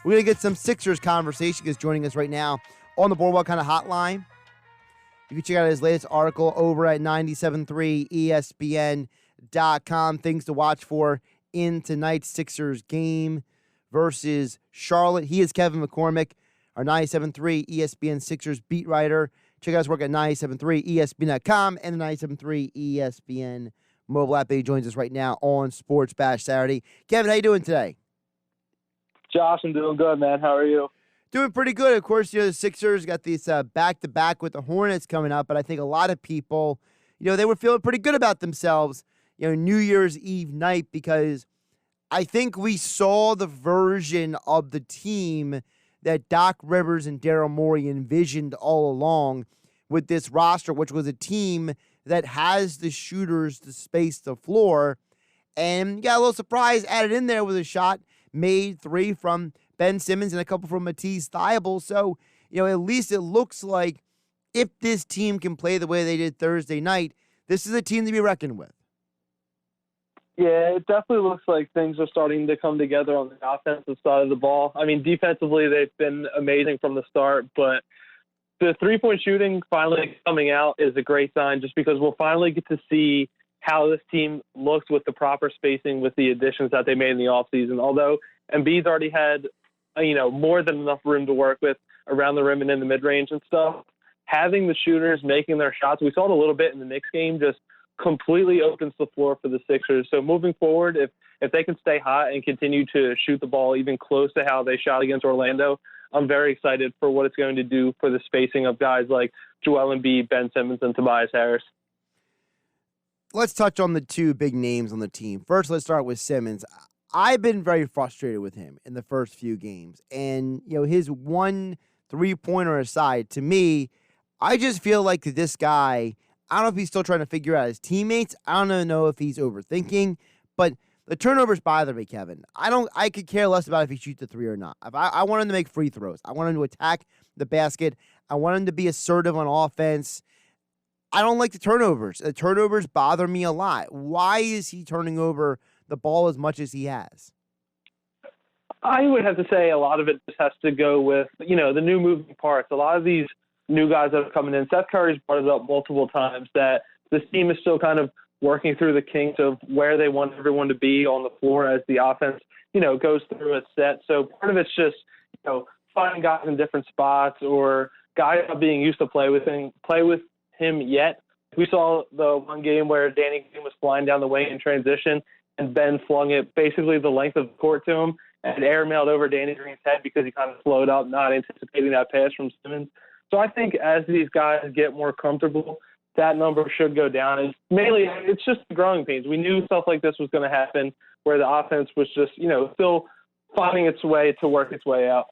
We're going to get some Sixers conversation because joining us right now on the Boardwalk kind of hotline. You can check out his latest article over at 973ESPN.com. Things to watch for in tonight's Sixers game versus Charlotte. He is Kevin McCormick, our 97.3 ESPN Sixers beat writer. Check out his work at 973ESPN.com and the 973 ESPN mobile app. He joins us right now on Sports Bash Saturday. Kevin, how you doing today? Josh, I'm doing good, man. How are you? Doing pretty good. Of course, the Sixers got this back-to-back with the Hornets coming up, but I think a lot of people, they were feeling pretty good about themselves, New Year's Eve night, because I think we saw the version of the team that Doc Rivers and Daryl Morey envisioned all along with this roster, which was a team that has the shooters to space the floor. And you got a little surprise added in there with a shot made 3 from Ben Simmons and a couple from Matisse Thybulle. So, at least it looks like if this team can play the way they did Thursday night, this is a team to be reckoned with. Yeah, it definitely looks like things are starting to come together on the offensive side of the ball. I mean, defensively, they've been amazing from the start, but the three-point shooting finally coming out is a great sign just because we'll finally get to see how this team looks with the proper spacing with the additions that they made in the offseason. Although Embiid's already had, more than enough room to work with around the rim and in the mid-range and stuff, having the shooters making their shots, we saw it a little bit in the Knicks game, just completely opens the floor for the Sixers. So moving forward, if they can stay hot and continue to shoot the ball even close to how they shot against Orlando, I'm very excited for what it's going to do for the spacing of guys like Joel Embiid, Ben Simmons, and Tobias Harris. Let's touch on the two big names on the team. First, let's start with Simmons. I've been very frustrated with him in the first few games. And, his one three-pointer aside, to me, I just feel like this guy, I don't know if he's still trying to figure out his teammates. I don't know if he's overthinking. But the turnovers bother me, Kevin. I could care less about if he shoots the three or not. I want him to make free throws. I want him to attack the basket. I want him to be assertive on offense. I don't like the turnovers. The turnovers bother me a lot. Why is he turning over the ball as much as he has? I would have to say a lot of it just has to go with, the new moving parts. A lot of these new guys that are coming in, Seth Curry's brought it up multiple times that this team is still kind of working through the kinks of where they want everyone to be on the floor as the offense, goes through a set. So part of it's just, finding guys in different spots or guys not being used to play with him yet. We saw the one game where Danny Green was flying down the wing in transition and Ben flung it basically the length of the court to him and airmailed over Danny Green's head because he kind of slowed up, not anticipating that pass from Simmons. So I think as these guys get more comfortable, that number should go down. And mainly, it's just the growing pains. We knew stuff like this was going to happen where the offense was just, still finding its way to work its way out.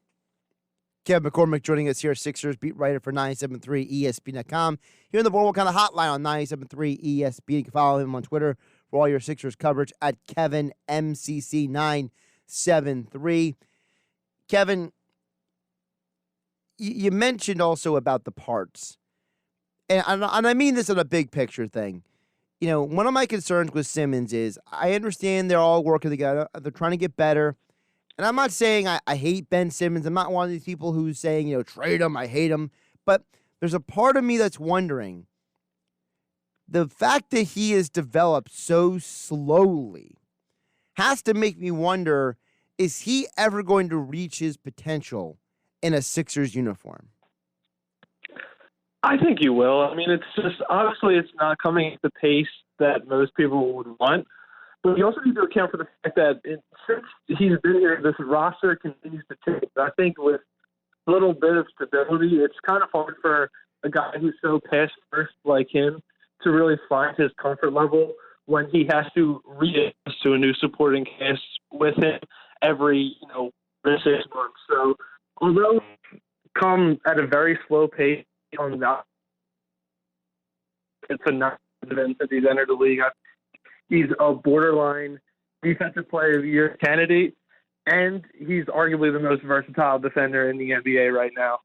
Kevin McCormick joining us here, Sixers beat writer for 97.3 ESPN.com. Here in the Boardwalk kind of hotline on 97.3 ESPN. You can follow him on Twitter for all your Sixers coverage at KevinMCC973. Kevin, you mentioned also about the parts. And I mean this in a big picture thing. One of my concerns with Simmons is I understand they're all working together. They're trying to get better. And I'm not saying I hate Ben Simmons. I'm not one of these people who's saying, trade him, I hate him. But there's a part of me that's wondering, the fact that he has developed so slowly has to make me wonder, is he ever going to reach his potential in a Sixers uniform? I think you will. I mean, it's just, obviously it's not coming at the pace that most people would want. But you also need to account for the fact that since he's been here, this roster continues to take. I think with a little bit of stability, it's kind of hard for a guy who's so pass first like him to really find his comfort level when he has to readjust to a new supporting cast with him every, 6 months. So although come at a very slow pace on that, it's a nice event since he's entered the league. He's a borderline defensive player of the year candidate, and he's arguably the most versatile defender in the NBA right now.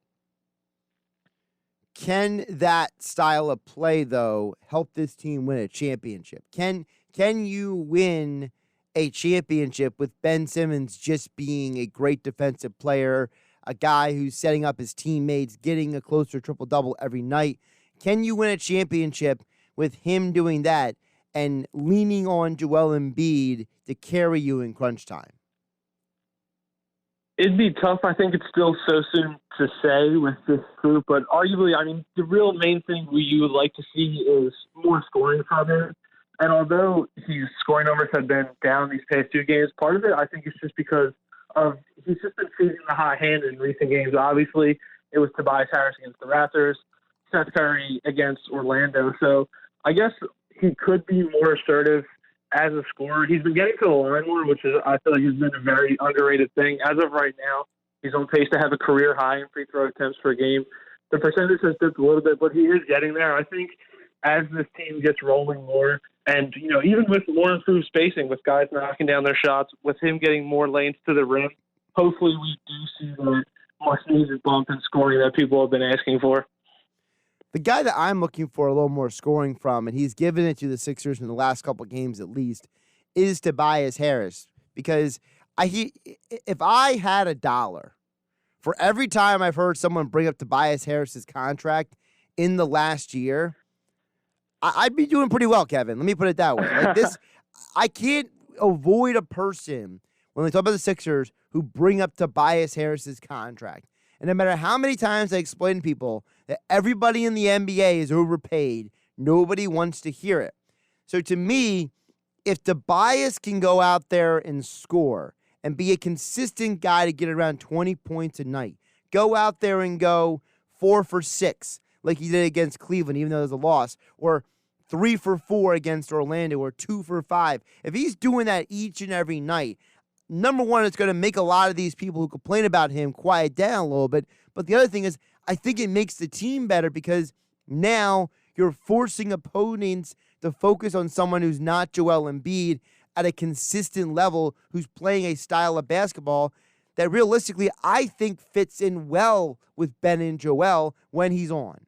Can that style of play, though, help this team win a championship? Can you win a championship with Ben Simmons just being a great defensive player, a guy who's setting up his teammates, getting a closer triple-double every night? Can you win a championship with him doing that and leaning on Joel Embiid to carry you in crunch time? It'd be tough. I think it's still so soon to say with this group, but arguably, I mean, the real main thing you would like to see is more scoring from him. And although his scoring numbers have been down these past 2 games, part of it I think is just because of he's just been feeding the hot hand in recent games. Obviously, it was Tobias Harris against the Raptors, Seth Curry against Orlando. So I guess he could be more assertive as a scorer. He's been getting to the line more, which is, I feel like, has been a very underrated thing. As of right now, he's on pace to have a career high in free throw attempts per game. The percentage has dipped a little bit, but he is getting there. I think as this team gets rolling more, and even with more improved spacing, with guys knocking down their shots, with him getting more lanes to the rim, hopefully we do see the much-needed bump in scoring that people have been asking for. The guy that I'm looking for a little more scoring from, and he's given it to the Sixers in the last couple of games at least, is Tobias Harris. Because if I had $1 for every time I've heard someone bring up Tobias Harris's contract in the last year, I'd be doing pretty well, Kevin. Let me put it that way. Like this, I can't avoid a person when they talk about the Sixers who bring up Tobias Harris's contract. And no matter how many times I explain to people that everybody in the NBA is overpaid, nobody wants to hear it. So to me, if Tobias can go out there and score and be a consistent guy to get around 20 points a night, go out there and go 4 for 6 like he did against Cleveland, even though there's a loss, or 3 for 4 against Orlando, or 2 for 5. If he's doing that each and every night, number one, it's going to make a lot of these people who complain about him quiet down a little bit. But the other thing is, I think it makes the team better because now you're forcing opponents to focus on someone who's not Joel Embiid at a consistent level, who's playing a style of basketball that realistically I think fits in well with Ben and Joel when he's on.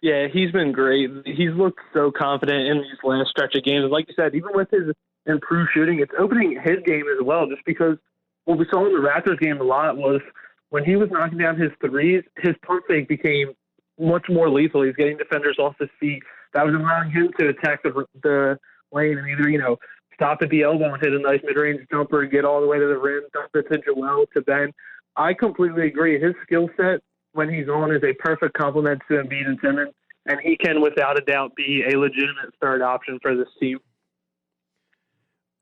Yeah, he's been great. He's looked so confident in these last stretch of games. And like you said, even with his improved shooting, it's opening his game as well, just because what we saw in the Raptors game a lot was when he was knocking down his threes, his pump fake became much more lethal. He's getting defenders off his feet. That was allowing him to attack the lane and either, stop at the elbow and hit a nice mid-range jumper and get all the way to the rim, dump it to Joel, to Ben. I completely agree. His skill set when he's on is a perfect complement to Embiid and Simmons, and he can, without a doubt, be a legitimate third option for this team.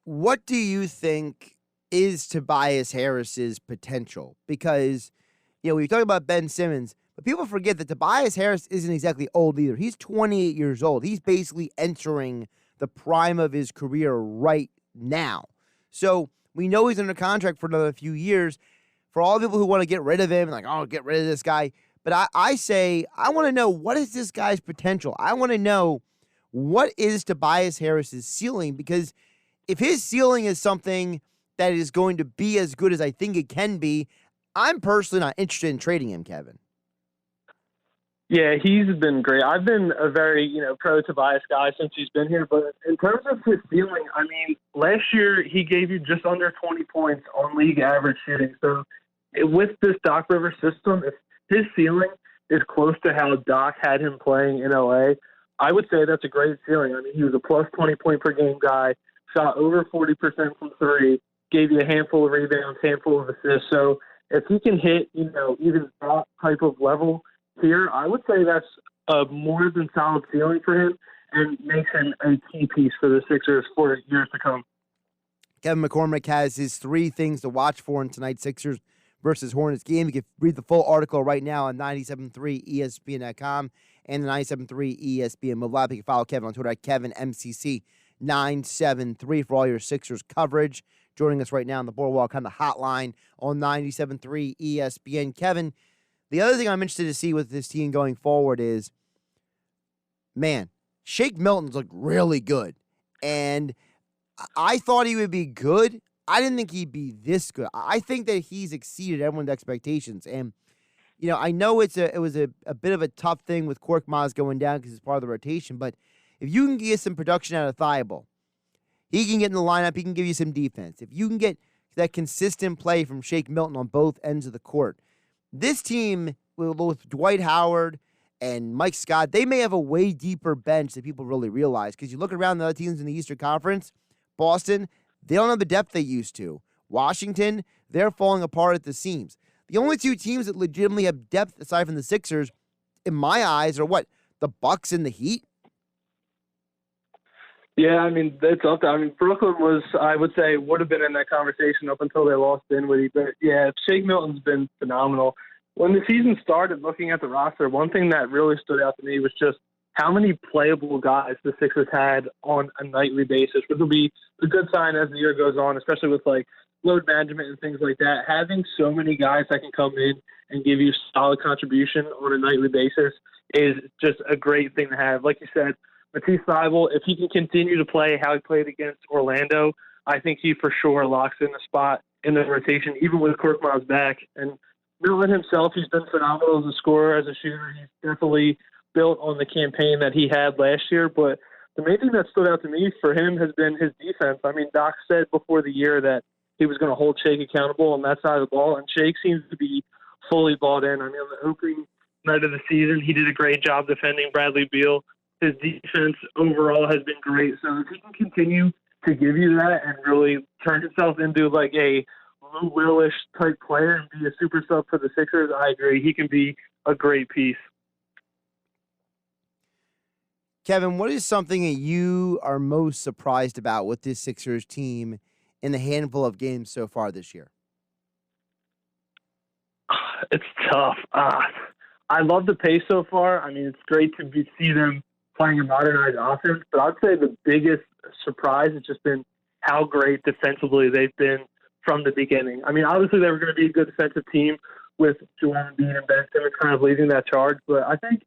What do you think is Tobias Harris's potential? Because, we talk about Ben Simmons, but people forget that Tobias Harris isn't exactly old either. He's 28 years old. He's basically entering the prime of his career right now. So we know he's under contract for another few years. For all the people who want to get rid of him, get rid of this guy. But I say, I want to know, what is this guy's potential? I want to know, what is Tobias Harris's ceiling? Because if his ceiling is something that is going to be as good as I think it can be, I'm personally not interested in trading him, Kevin. Yeah, he's been great. I've been a very, pro Tobias guy since he's been here. But in terms of his ceiling, last year he gave you just under 20 points on league average shooting. So with this Doc Rivers system, if his ceiling is close to how Doc had him playing in LA, I would say that's a great ceiling. He was a plus 20 point per game guy, shot over 40% from three, gave you a handful of rebounds, handful of assists. So if he can hit, even that type of level here, I would say that's a more than solid ceiling for him and makes him a key piece for the Sixers for years to come. Kevin McCormick has his 3 things to watch for in tonight's Sixers versus Hornets game. You can read the full article right now on 97.3 ESPN.com and the 97.3 ESPN mobile app. You can follow Kevin on Twitter at KevinMCC973 for all your Sixers coverage. Joining us right now on the Boardwalk on the hotline on 97.3 ESPN. Kevin, the other thing I'm interested to see with this team going forward is, Shake Milton's looked really good. And I thought he would be good. I didn't think he'd be this good. I think that he's exceeded everyone's expectations. And, I know it was a bit of a tough thing with Korkmaz going down because it's part of the rotation, but if you can get some production out of Thibault, He can get in the lineup. He can give you some defense. If you can get that consistent play from Shake Milton on both ends of the court, this team with Dwight Howard and Mike Scott, they may have a way deeper bench than people really realize. Because you look around the other teams in the Eastern Conference, Boston, they don't have the depth they used to. Washington, they're falling apart at the seams. The only two teams that legitimately have depth aside from the Sixers, in my eyes, are what? The Bucks and the Heat? Yeah, I mean, it's up there. I mean, Brooklyn was, I would say, would have been in that conversation up until they lost Dinwiddie. But, yeah, Shake Milton's been phenomenal. When the season started, looking at the roster, one thing that really stood out to me was just how many playable guys the Sixers had on a nightly basis, which will be a good sign as the year goes on, especially with, like, load management and things like that. Having so many guys that can come in and give you solid contribution on a nightly basis is just a great thing to have. Like you said, Matisse Thybulle, if he can continue to play how he played against Orlando, I think he for sure locks in a spot in the rotation, even with Korkmaz back. And Milton himself, he's been phenomenal as a scorer, as a shooter. He's definitely built on the campaign that he had last year. But the main thing that stood out to me for him has been his defense. I mean, Doc said before the year that he was going to hold Shake accountable on that side of the ball, and Shake seems to be fully bought in. I mean, on the opening night of the season, he did a great job defending Bradley Beal. His defense overall has been great. So if he can continue to give you that and really turn himself into like a Lou Will-ish type player and be a super sub for the Sixers, I agree. He can be a great piece. Kevin, what is something that you are most surprised about with this Sixers team in the handful of games so far this year? It's tough. I love the pace so far. I mean, it's great to see them playing a modernized offense, but I'd say the biggest surprise has just been how great defensively they've been from the beginning. I mean, obviously they were going to be a good defensive team with Joel Embiid and Ben Simmons kind of leading that charge, but I think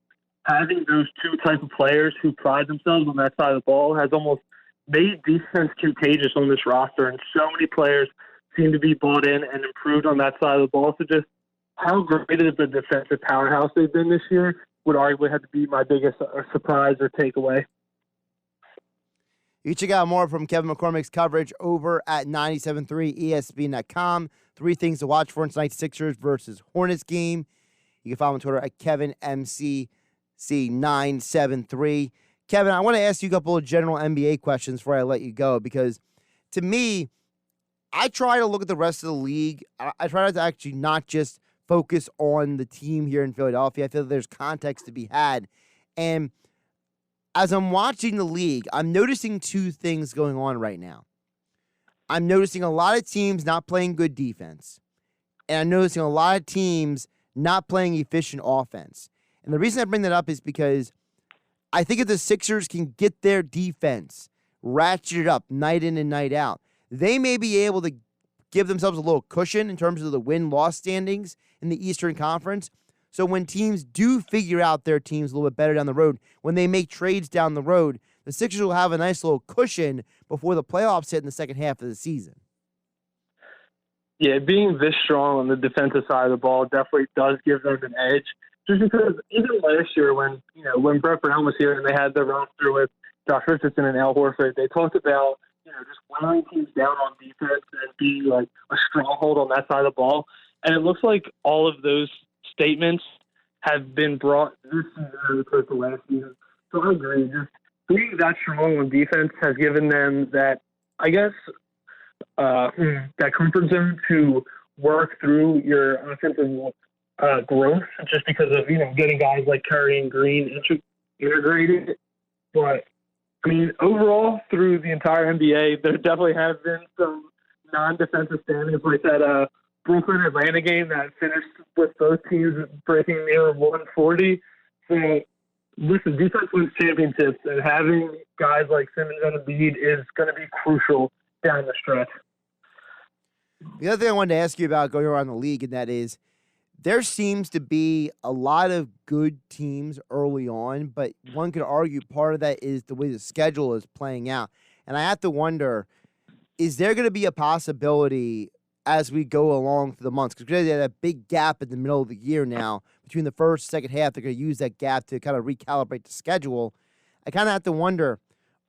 having those two type of players who pride themselves on that side of the ball has almost made defense contagious on this roster, and so many players seem to be bought in and improved on that side of the ball. So just how great of a defensive powerhouse they've been this year would arguably have to be my biggest surprise or takeaway. You check out more from Kevin McCormick's coverage over at 97.3 ESPN.com. 3 things to watch for in tonight's Sixers versus Hornets game. You can follow him on Twitter at KevinMCC973. Kevin, I want to ask you a couple of general NBA questions before I let you go, because to me, I try to look at the rest of the league. I try to actually not just focus on the team here in Philadelphia. I feel that there's context to be had. And as I'm watching the league, I'm noticing 2 things going on right now. I'm noticing a lot of teams not playing good defense, and I'm noticing a lot of teams not playing efficient offense. And the reason I bring that up is because I think if the Sixers can get their defense ratcheted up night in and night out, they may be able to give themselves a little cushion in terms of the win-loss standings in the Eastern Conference. So when teams do figure out their teams a little bit better down the road, when they make trades down the road, the Sixers will have a nice little cushion before the playoffs hit in the second half of the season. Yeah, being this strong on the defensive side of the ball definitely does give them an edge. Just because even last year when Brett Brown was here and they had the roster with Josh Richardson and Al Horford, they talked about just wearing teams down on defense and being like a stronghold on that side of the ball. And it looks like all of those statements have been brought this season as opposed to last season. So I agree. Just being that strong on defense has given them that, I guess, that comfort zone to work through your offensive growth, just because of getting guys like Curry and Green integrated. But I mean, overall, through the entire NBA, there definitely have been some non-defensive standings, like that Brooklyn-Atlanta game that finished with both teams breaking near 140. So, listen, defense wins championships, and having guys like Simmons and Embiid is going to be crucial down the stretch. The other thing I wanted to ask you about going around the league, and that is, there seems to be a lot of good teams early on, but one could argue part of that is the way the schedule is playing out. And I have to wonder, is there going to be a possibility as we go along through the months? Because there's that big gap in the middle of the year now between the first and second half. They're going to use that gap to kind of recalibrate the schedule. I kind of have to wonder,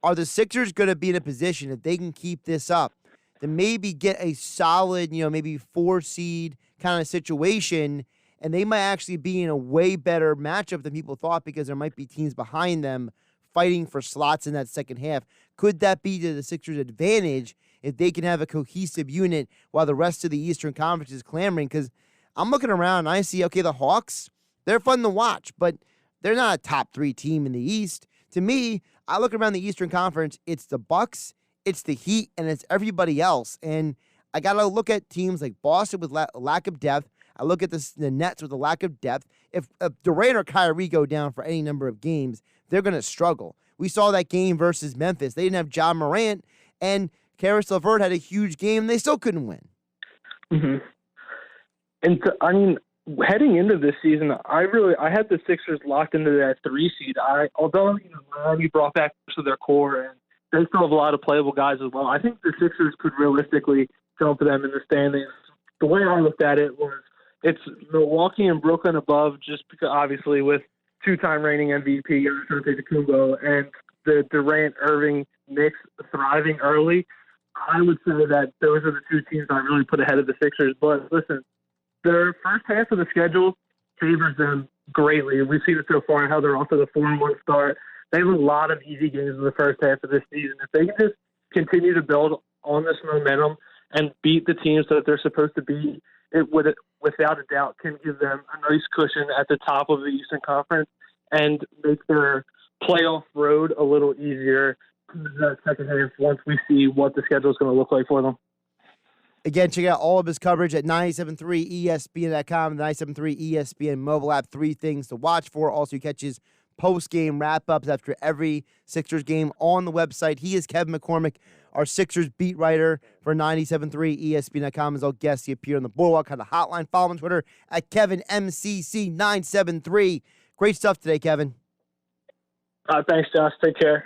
are the Sixers going to be in a position, if they can keep this up, to maybe get a solid, maybe 4 seed kind of situation, and they might actually be in a way better matchup than people thought because there might be teams behind them fighting for slots in that second half. Could that be to the Sixers' advantage if they can have a cohesive unit while the rest of the Eastern Conference is clamoring? Because I'm looking around and I see, okay, the Hawks, they're fun to watch, but they're not a top 3 team in the East. To me, I look around the Eastern Conference, it's the Bucks, it's the Heat, and it's everybody else. And I got to look at teams like Boston with lack of depth. I look at the Nets with a lack of depth. If Durant or Kyrie go down for any number of games, they're going to struggle. We saw that game versus Memphis. They didn't have John Morant, and Karis LeVert had a huge game, and they still couldn't win. Mm-hmm. And heading into this season, I had the Sixers locked into that 3 seed. Although Miami brought back most of their core, and they still have a lot of playable guys as well, I think the Sixers could realistically jump them in the standings. The way I looked at it was it's Milwaukee and Brooklyn above, just because obviously with 2-time reigning MVP Giannis Antetokounmpo and the Durant Irving mix thriving early. I would say that those are the 2 teams I really put ahead of the Sixers. But listen, their first half of the schedule favors them greatly. We've seen it so far and how they're off to the 4-1 start. They have a lot of easy games in the first half of this season. If they can just continue to build on this momentum and beat the teams that they're supposed to beat, it would, without a doubt, can give them a nice cushion at the top of the Eastern Conference and make their playoff road a little easier in the second half once we see what the schedule is going to look like for them. Again, check out all of his coverage at 973ESPN.com, the 973 ESPN mobile app. 3 things to watch for. Also, he catches post-game wrap-ups after every Sixers game on the website. He is Kevin McCormick, our Sixers beat writer for 973 ESPN.com. As all guests, he appeared on the Boardwalk kind of hotline. Follow him on Twitter at KevinMCC973. Great stuff today, Kevin. Thanks, Josh. Take care.